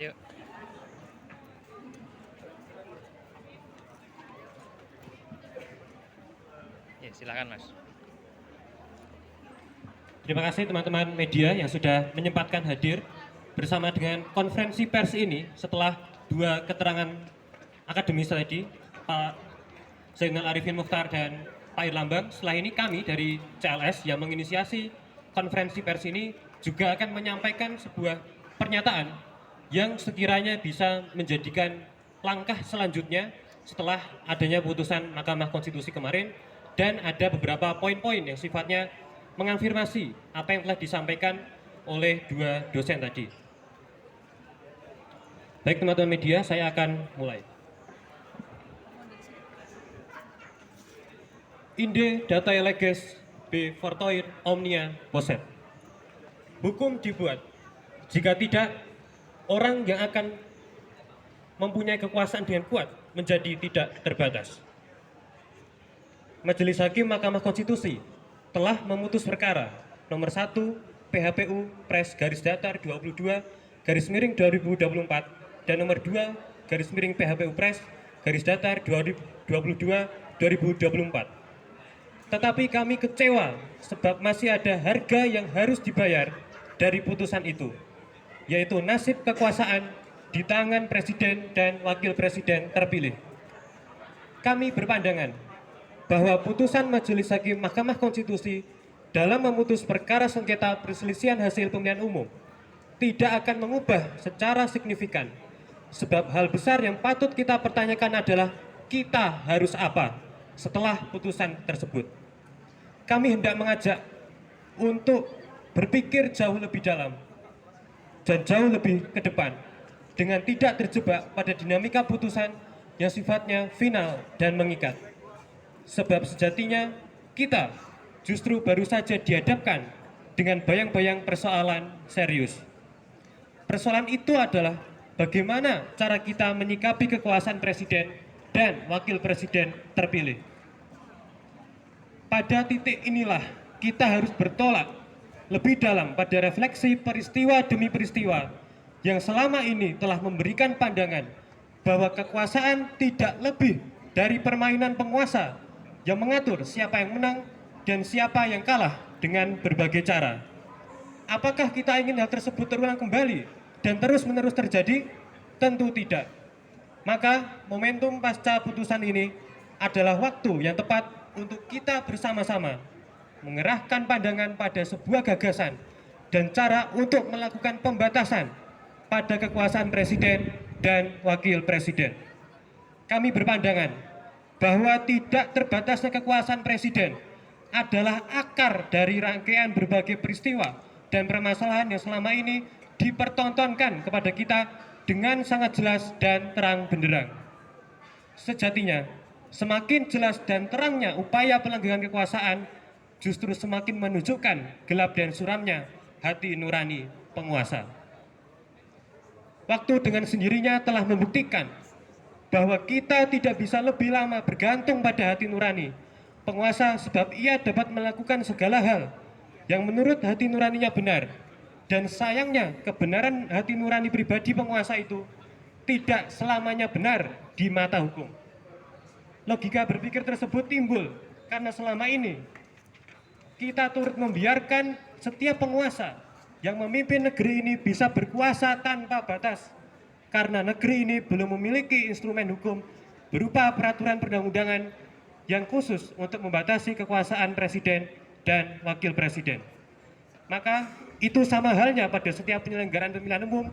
Yuk. Ya, silakan Mas. Terima kasih teman-teman media yang sudah menyempatkan hadir bersama dengan konferensi pers ini setelah dua keterangan akademis tadi, Pak Zainal Arifin Mukhtar dan Pak Irlambang. Setelah ini kami dari CLS yang menginisiasi konferensi pers ini juga akan menyampaikan sebuah pernyataan yang sekiranya bisa menjadikan langkah selanjutnya setelah adanya putusan Mahkamah Konstitusi kemarin, dan ada beberapa poin-poin yang sifatnya mengafirmasi apa yang telah disampaikan oleh dua dosen tadi. Baik teman-teman media, saya akan mulai. Inde datae leges B fortoir omnia posset. Hukum dibuat, jika tidak, orang yang akan mempunyai kekuasaan dengan kuat menjadi tidak terbatas. Majelis Hakim Mahkamah Konstitusi telah memutus perkara nomor 1 PHPU Pres garis datar 22/2024 dan nomor 2 PHPU Pres garis datar 2022/2024. Tetapi kami kecewa sebab masih ada harga yang harus dibayar dari putusan itu, yaitu nasib kekuasaan di tangan Presiden dan Wakil Presiden terpilih. Kami berpandangan bahwa putusan Majelis Hakim Mahkamah Konstitusi dalam memutus perkara sengketa perselisihan hasil pemilihan umum tidak akan mengubah secara signifikan, sebab hal besar yang patut kita pertanyakan adalah kita harus apa setelah putusan tersebut. Kami hendak mengajak untuk berpikir jauh lebih dalam dan jauh lebih ke depan dengan tidak terjebak pada dinamika putusan yang sifatnya final dan mengikat. Sebab sejatinya kita justru baru saja dihadapkan dengan bayang-bayang persoalan serius. Persoalan itu adalah bagaimana cara kita menyikapi kekuasaan presiden dan wakil presiden terpilih. Pada titik inilah kita harus bertolak lebih dalam pada refleksi peristiwa demi peristiwa yang selama ini telah memberikan pandangan bahwa kekuasaan tidak lebih dari permainan penguasa yang mengatur siapa yang menang dan siapa yang kalah dengan berbagai cara. Apakah kita ingin hal tersebut terulang kembali dan terus-menerus terjadi? Tentu tidak. Maka momentum pasca putusan ini adalah waktu yang tepat untuk kita bersama-sama mengerahkan pandangan pada sebuah gagasan dan cara untuk melakukan pembatasan pada kekuasaan presiden dan wakil presiden. Kami berpandangan bahwa tidak terbatasnya kekuasaan presiden adalah akar dari rangkaian berbagai peristiwa dan permasalahan yang selama ini dipertontonkan kepada kita dengan sangat jelas dan terang benderang. Sejatinya, semakin jelas dan terangnya upaya pelanggaran kekuasaan justru semakin menunjukkan gelap dan suramnya hati nurani penguasa. Waktu dengan sendirinya telah membuktikan bahwa kita tidak bisa lebih lama bergantung pada hati nurani penguasa, sebab ia dapat melakukan segala hal yang menurut hati nuraninya benar. Dan sayangnya kebenaran hati nurani pribadi penguasa itu tidak selamanya benar di mata hukum. Logika berpikir tersebut timbul karena selama ini kita turut membiarkan setiap penguasa yang memimpin negeri ini bisa berkuasa tanpa batas, karena negeri ini belum memiliki instrumen hukum berupa peraturan perundang-undangan yang khusus untuk membatasi kekuasaan presiden dan wakil presiden. Maka itu sama halnya pada setiap penyelenggaraan pemilihan umum,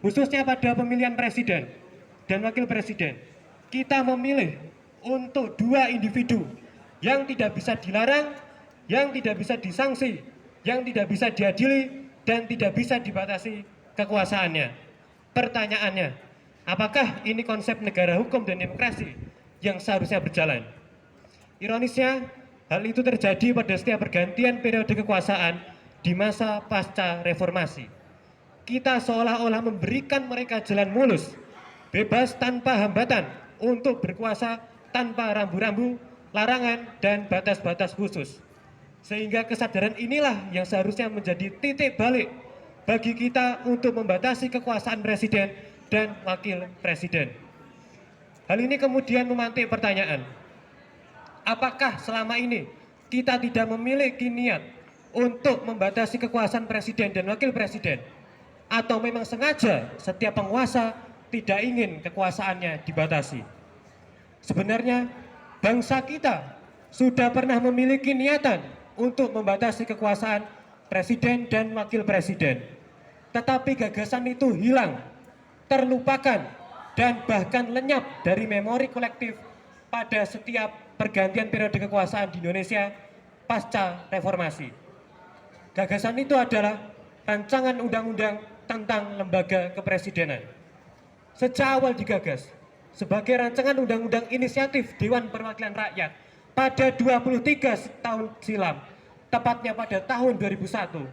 khususnya pada pemilihan presiden dan wakil presiden. Kita memilih untuk dua individu yang tidak bisa dilarang, yang tidak bisa disanksi, yang tidak bisa diadili, dan tidak bisa dibatasi kekuasaannya. Pertanyaannya, apakah ini konsep negara hukum dan demokrasi yang seharusnya berjalan? Ironisnya, hal itu terjadi pada setiap pergantian periode kekuasaan di masa pasca reformasi. Kita seolah-olah memberikan mereka jalan mulus, bebas tanpa hambatan untuk berkuasa tanpa rambu-rambu, larangan, dan batas-batas khusus. Sehingga kesadaran inilah yang seharusnya menjadi titik balik bagi kita untuk membatasi kekuasaan presiden dan Wakil Presiden. Hal ini kemudian memantik pertanyaan, apakah selama ini kita tidak memiliki niat untuk membatasi kekuasaan Presiden dan Wakil Presiden? Atau memang sengaja setiap penguasa tidak ingin kekuasaannya dibatasi? Sebenarnya bangsa kita sudah pernah memiliki niatan untuk membatasi kekuasaan Presiden dan Wakil Presiden. Tetapi gagasan itu hilang, terlupakan, dan bahkan lenyap dari memori kolektif pada setiap pergantian periode kekuasaan di Indonesia pasca reformasi. Gagasan itu adalah rancangan undang-undang tentang lembaga kepresidenan. Sejak awal digagas sebagai rancangan undang-undang inisiatif Dewan Perwakilan Rakyat pada 23 tahun silam, tepatnya pada tahun 2001.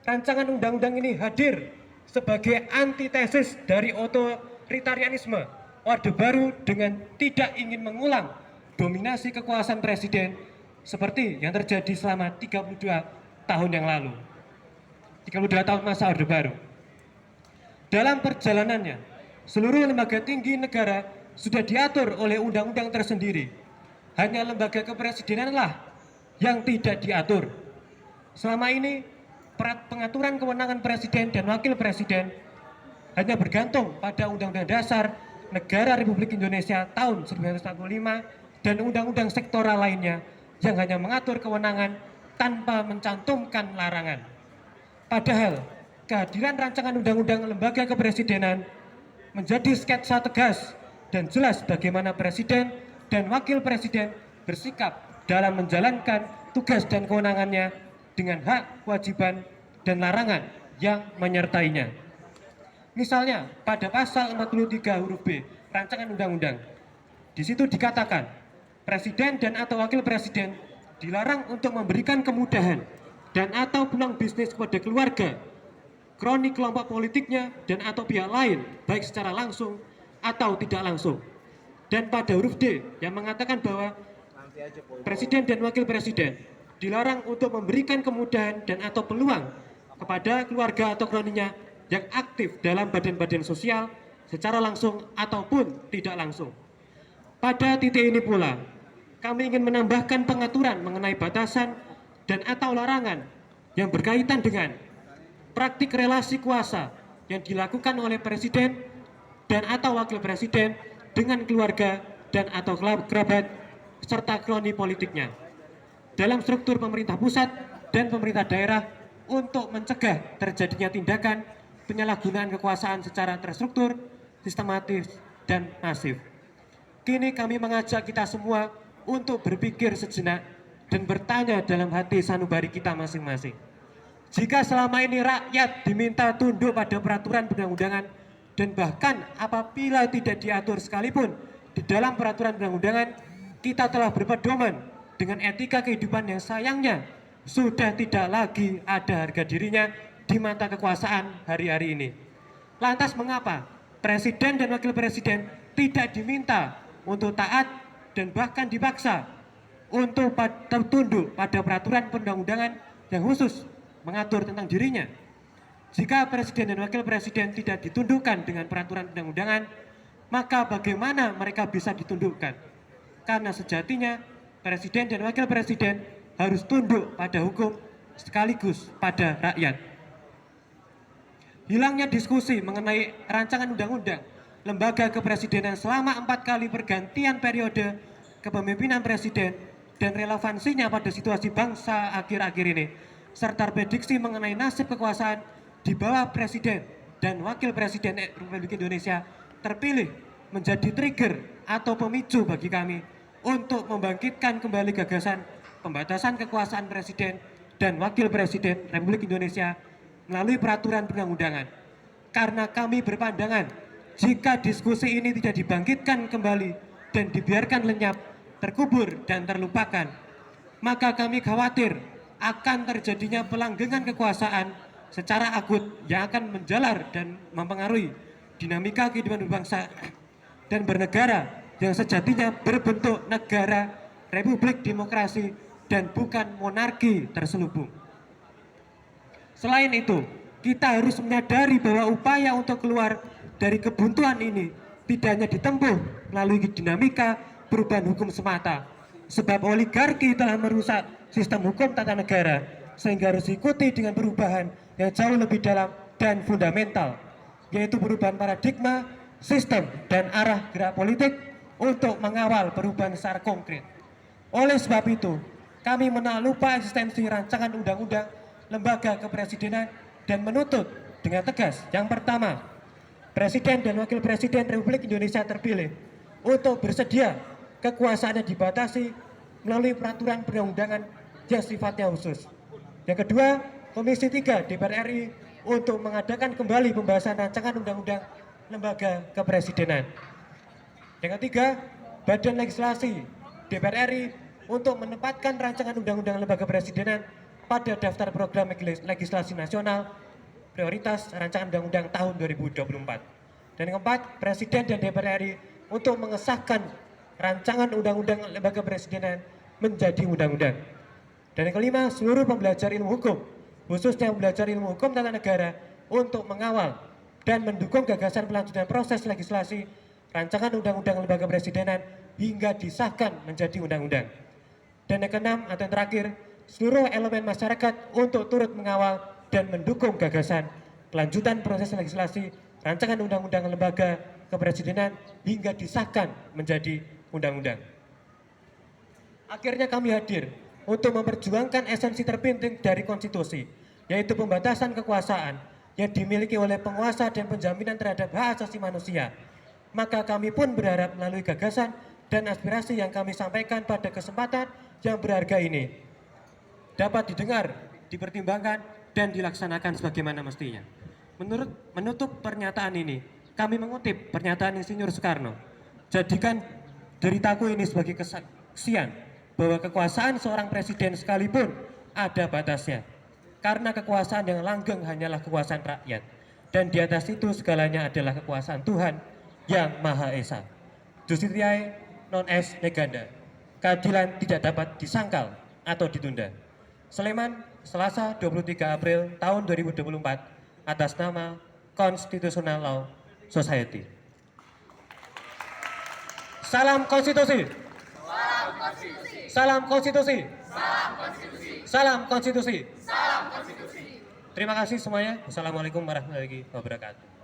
Rancangan undang-undang ini hadir sebagai antitesis dari otoritarianisme Orde Baru dengan tidak ingin mengulang dominasi kekuasaan presiden seperti yang terjadi selama 32 tahun yang lalu. 32 tahun masa Orde Baru. Dalam perjalanannya, seluruh lembaga tinggi negara sudah diatur oleh undang-undang tersendiri. Hanya lembaga kepresidenanlah yang tidak diatur. Selama ini, pengaturan kewenangan presiden dan wakil presiden hanya bergantung pada Undang-Undang Dasar Negara Republik Indonesia tahun 1945 dan undang-undang sektoral lainnya yang hanya mengatur kewenangan tanpa mencantumkan larangan. Padahal, kehadiran rancangan undang-undang lembaga kepresidenan menjadi sketsa tegas dan jelas bagaimana presiden dan wakil presiden bersikap dalam menjalankan tugas dan kewenangannya dengan hak, kewajiban, dan larangan yang menyertainya. Misalnya, pada pasal 43 huruf B rancangan undang-undang, di situ dikatakan, presiden dan atau wakil presiden dilarang untuk memberikan kemudahan dan atau peluang bisnis kepada keluarga, kroni kelompok politiknya, dan atau pihak lain, baik secara langsung atau tidak langsung. Dan pada huruf D yang mengatakan bahwa presiden dan wakil presiden dilarang untuk memberikan kemudahan dan atau peluang kepada keluarga atau kroninya yang aktif dalam badan-badan sosial secara langsung ataupun tidak langsung. Pada titik ini pula, kami ingin menambahkan pengaturan mengenai batasan dan atau larangan yang berkaitan dengan praktik relasi kuasa yang dilakukan oleh presiden dan atau wakil presiden dengan keluarga dan atau kerabat serta kroni politiknya dalam struktur pemerintah pusat dan pemerintah daerah untuk mencegah terjadinya tindakan penyalahgunaan kekuasaan secara terstruktur, sistematis, dan masif. Kini kami mengajak kita semua untuk berpikir sejenak dan bertanya dalam hati sanubari kita masing-masing. Jika selama ini rakyat diminta tunduk pada peraturan perundang-undangan dan bahkan apabila tidak diatur sekalipun di dalam peraturan perundang-undangan, kita telah berpedoman dengan etika kehidupan yang sayangnya sudah tidak lagi ada harga dirinya di mata kekuasaan hari-hari ini. Lantas mengapa presiden dan wakil presiden tidak diminta untuk taat dan bahkan dipaksa untuk tunduk pada peraturan perundang-undangan yang khusus mengatur tentang dirinya? Jika presiden dan wakil presiden tidak ditundukkan dengan peraturan perundang-undangan, maka bagaimana mereka bisa ditundukkan? Karena sejatinya presiden dan wakil presiden harus tunduk pada hukum sekaligus pada rakyat. Hilangnya diskusi mengenai rancangan undang-undang lembaga kepresidenan selama 4 kali pergantian periode kepemimpinan presiden dan relevansinya pada situasi bangsa akhir-akhir ini, serta prediksi mengenai nasib kekuasaan di bawah presiden dan wakil presiden Republik Indonesia terpilih menjadi trigger atau pemicu bagi kami untuk membangkitkan kembali gagasan pembatasan kekuasaan presiden dan wakil presiden Republik Indonesia melalui peraturan perundang-undangan. Karena kami berpandangan jika diskusi ini tidak dibangkitkan kembali dan dibiarkan lenyap, terkubur dan terlupakan, maka kami khawatir akan terjadinya pelanggengan kekuasaan secara akut yang akan menjalar dan mempengaruhi dinamika kehidupan berbangsa dan bernegara yang sejatinya berbentuk negara republik demokrasi dan bukan monarki terselubung. Selain itu, kita harus menyadari bahwa upaya untuk keluar dari kebuntuan ini tidak hanya ditempuh melalui dinamika perubahan hukum semata, sebab oligarki telah merusak sistem hukum tata negara, sehingga harus diikuti dengan perubahan yang jauh lebih dalam dan fundamental, yaitu perubahan paradigma, sistem, dan arah gerak politik untuk mengawal perubahan secara konkret. Oleh sebab itu, kami menolak lupa eksistensi rancangan undang-undang lembaga kepresidenan dan menuntut dengan tegas, yang pertama, Presiden dan Wakil Presiden Republik Indonesia terpilih untuk bersedia kekuasaannya dibatasi melalui peraturan perundang-undangan yang sifatnya khusus. Yang kedua, Komisi 3 DPR RI untuk mengadakan kembali pembahasan rancangan undang-undang lembaga kepresidenan. Yang ketiga, Badan Legislasi DPR RI untuk menempatkan rancangan undang-undang lembaga kepresidenan pada daftar program legislasi nasional prioritas rancangan undang-undang tahun 2024. Dan yang keempat, Presiden dan DPR RI untuk mengesahkan rancangan undang-undang lembaga kepresidenan menjadi undang-undang. Dan yang kelima, seluruh pembelajar ilmu hukum, khususnya pembelajar ilmu hukum tata negara, untuk mengawal dan mendukung gagasan pelanjutan proses legislasi rancangan undang-undang lembaga kepresidenan hingga disahkan menjadi undang-undang. Dan yang keenam atau yang terakhir, seluruh elemen masyarakat untuk turut mengawal dan mendukung gagasan kelanjutan proses legislasi rancangan undang-undang lembaga kepresidenan hingga disahkan menjadi undang-undang. Akhirnya kami hadir untuk memperjuangkan esensi terpenting dari konstitusi, yaitu pembatasan kekuasaan yang dimiliki oleh penguasa dan penjaminan terhadap hak asasi manusia. Maka kami pun berharap melalui gagasan dan aspirasi yang kami sampaikan pada kesempatan yang berharga ini dapat didengar, dipertimbangkan, dan dilaksanakan sebagaimana mestinya. Menutup pernyataan ini, kami mengutip pernyataan Insinyur Soekarno. Jadikan deritaku ini sebagai kesaksian bahwa kekuasaan seorang presiden sekalipun ada batasnya. Karena kekuasaan yang langgeng hanyalah kekuasaan rakyat. Dan di atas itu segalanya adalah kekuasaan Tuhan yang Maha Esa. Justitiae non est neganda. Keadilan tidak dapat disangkal atau ditunda. Sleman, Selasa 23 April tahun 2024, atas nama Constitutional Law Society. Salam konstitusi. Salam konstitusi. Salam konstitusi. Salam konstitusi. Salam konstitusi. Salam konstitusi. Terima kasih semuanya. Wassalamualaikum warahmatullahi wabarakatuh.